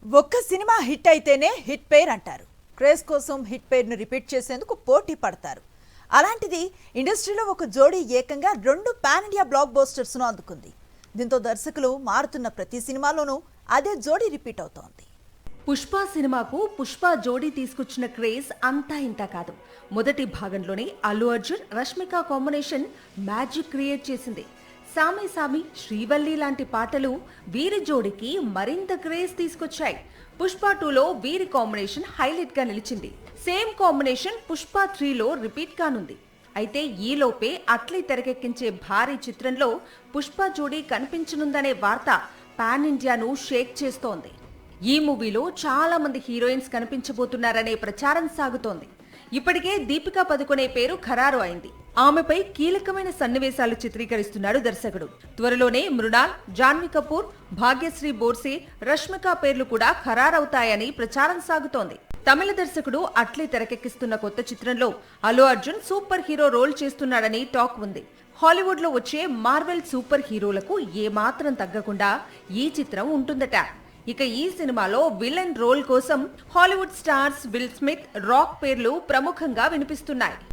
ఒక్క cinema hit అయితేనే hit పేర్ అంటారు. క్రేజ్ కోసం హిట్ పేర్ను రిపీట్ చేసేందుకు పోటీ పడతారు. అలాంటిది ఇండస్ట్రీలో ఒక జోడీ ఏకంగా 2 పాన్ ఇండియా బ్లాక్ బస్టర్స్ను అందుకుంది. దీంతో దర్శకులు మారుతున్న ప్రతి సినిమాలోనూ అదే జోడీ రిపీట్ అవుతోంది. పుష్ప సినిమాకు పుష్ప జోడీ తీసుకొచ్చిన క్రేజ్ అంతా ఇంత కాదు. మొదటి భాగంలోనే Allu Arjun Rashmika combination magic create చేసింది. సామి సామి, శ్రీవల్లి లాంటి పాటలు వీరి జోడీకి మరింత క్రేజ్ తీసుకొచ్చాయి. పుష్ప 2లో వీరి కాంబినేషన్ హైలైట్ గా నిలిచింది. సేమ్ కాంబినేషన్ పుష్ప 3లో రిపీట్ కానుంది. అయితే ఈలోపే అట్లీ తెరకెక్కించే భారీ చిత్రంలో పుష్ప జోడీ కనిపించనుందనే వార్త పాన్ ఇండియాను షేక్ చేస్తోంది. ఈ మూవీలో చాలా మంది హీరోయిన్స్ కనిపించబోతున్నారనే ప్రచారం సాగుతోంది. ఇప్పటికే దీపికా పదుకొనే పేరు ఖరారు అయింది. ఆమెపై కీలకమైన సన్నివేశాలు చిత్రీకరిస్తున్నాడు దర్శకుడు. త్వరలోనే మృణాల్, జాన్వీ కపూర్, భాగ్యశ్రీ బోర్సే, రష్మిక పేర్లు కూడా ఖరారవుతాయని ప్రచారం సాగుతోంది. తమిళ దర్శకుడు అట్లీ తెరకెక్కిస్తున్న కొత్త చిత్రంలో Allu Arjun superhero role చేస్తున్నాడని టాక్ ఉంది. హాలీవుడ్ లో వచ్చే మార్వెల్ సూపర్ హీరోలకు ఏమాత్రం తగ్గకుండా ఈ చిత్రం ఉంటుందట. ఇక ఈ సినిమాలో విలన్ రోల్ కోసం Hollywood stars will Smith, rock పేర్లు ప్రముఖంగా వినిపిస్తున్నాయి.